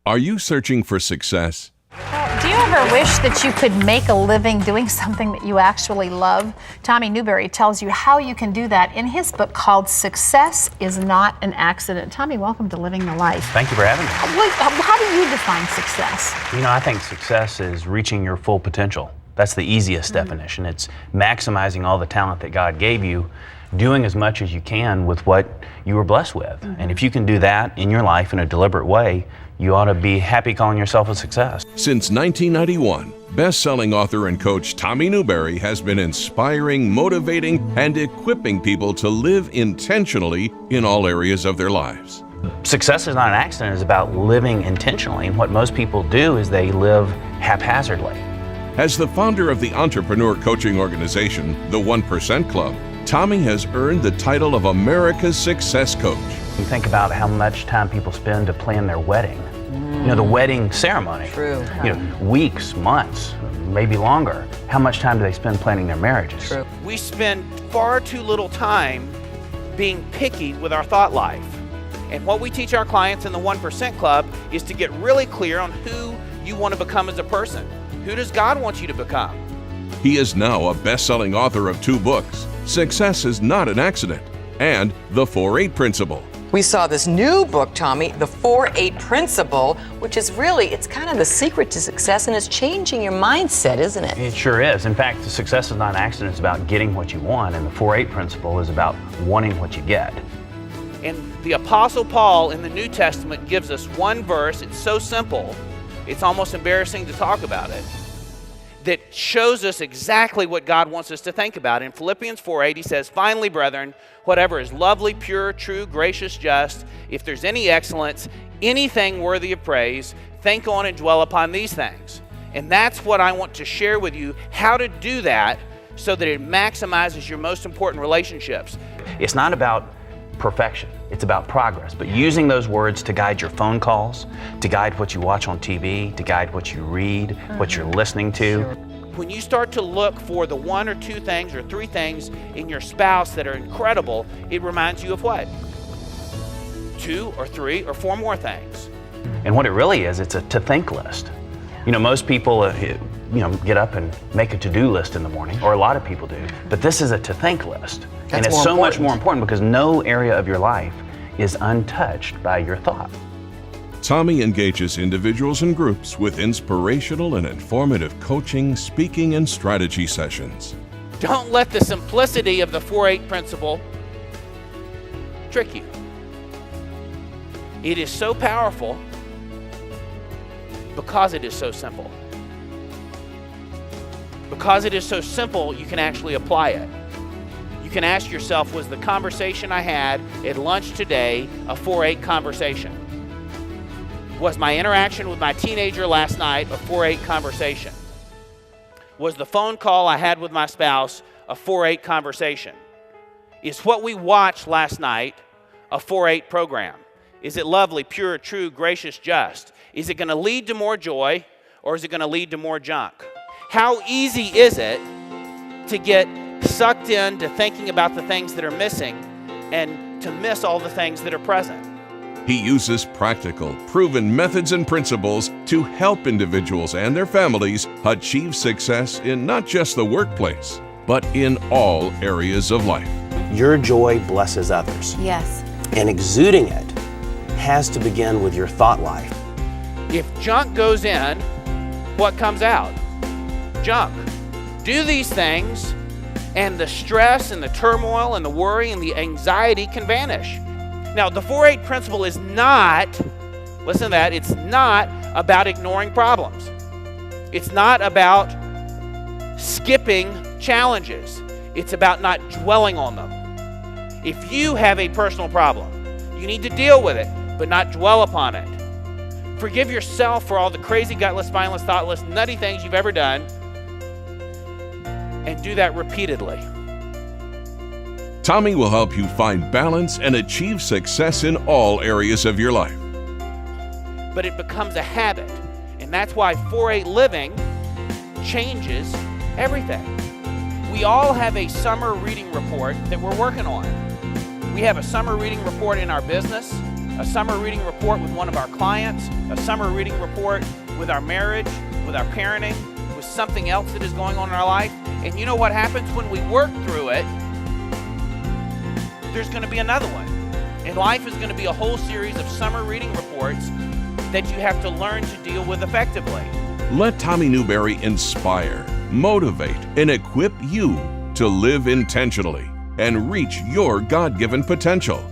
Are you searching for success? Do you ever wish that you could make a living doing something that you actually love? Tommy Newberry tells you how you can do that in his book called Success is Not an Accident. Tommy, welcome to Living the Life. Thank you for having me. How do you define success? You know, I think success is reaching your full potential. That's the easiest definition. It's maximizing all the talent that God gave you, doing as much as you can with what you were blessed with. And if you can do that in your life in a deliberate way, you ought to be happy calling yourself a success. Since 1991, best-selling author and coach Tommy Newberry has been inspiring, motivating, and equipping people to live intentionally in all areas of their lives. Success is not an accident. It's about living intentionally. And what most people do is they live haphazardly. As the founder of the entrepreneur coaching organization, the 1% Club, Tommy has earned the title of America's Success Coach. You think about how much time people spend to plan their wedding. You know, the wedding ceremony. True. You know, weeks, months, maybe longer. How much time do they spend planning their marriages? True. We spend far too little time being picky with our thought life. And what we teach our clients in the 1% Club is to get really clear on who you want to become as a person. Who does God want you to become? He is now a best-selling author of 2 books, Success is Not an Accident, and The 4-8 Principle. We saw this new book, Tommy, The 4-8 Principle, which is really, it's kind of the secret to success, and it's changing your mindset, isn't it? It sure is. In fact, the success is not an accident. It's about getting what you want, and the 4-8 principle is about wanting what you get. And the Apostle Paul in the New Testament gives us one verse. It's so simple, it's almost embarrassing to talk about it, that shows us exactly what God wants us to think about. In Philippians 4:8, he says, "Finally, brethren, whatever is lovely, pure, true, gracious, just, if there's any excellence, anything worthy of praise, think on and dwell upon these things." And that's what I want to share with you, how to do that so that it maximizes your most important relationships. It's not about perfection. It's about progress, but using those words to guide your phone calls, to guide what you watch on TV, to guide what you read, what you're listening to. When you start to look for the 1 or 2 things or 3 things in your spouse that are incredible, it reminds you of what? 2 or 3 or 4 more things. And what it really is, it's a to-think list. You know, most people, get up and make a to-do list in the morning, or a lot of people do, but this is a to-think list. And it's so much more important because no area of your life is untouched by your thought. Tommy engages individuals and groups with inspirational and informative coaching, speaking, and strategy sessions. Don't let the simplicity of the 4-8 principle trick you. It is so powerful because it is so simple. Because it is so simple, you can actually apply it. You can ask yourself, was the conversation I had at lunch today a 4-8 conversation? Was my interaction with my teenager last night a 4-8 conversation? Was the phone call I had with my spouse a 4-8 conversation? Is what we watched last night a 4-8 program? Is it lovely, pure, true, gracious, just? Is it going to lead to more joy, or is it going to lead to more junk? How easy is it to get sucked into thinking about the things that are missing and to miss all the things that are present? He uses practical, proven methods and principles to help individuals and their families achieve success in not just the workplace, but in all areas of life. Your joy blesses others. Yes. And exuding it has to begin with your thought life. If junk goes in, what comes out? Junk. Do these things, and the stress and the turmoil and the worry and the anxiety can vanish. Now, the 4-8 principle is not, listen to that, it's not about ignoring problems. It's not about skipping challenges. It's about not dwelling on them. If you have a personal problem, you need to deal with it, but not dwell upon it. Forgive yourself for all the crazy, gutless, spineless, thoughtless, nutty things you've ever done, and do that repeatedly. Tommy will help you find balance and achieve success in all areas of your life. But it becomes a habit, and that's why 4-8 living changes everything. We all have a summer reading report that we're working on. We have a summer reading report in our business. a summer reading report with one of our clients, a summer reading report with our marriage, with our parenting, with something else that is going on in our life. And you know what happens when we work through it? There's going to be another one. And life is going to be a whole series of summer reading reports that you have to learn to deal with effectively. Let Tommy Newberry inspire, motivate, and equip you to live intentionally and reach your God-given potential.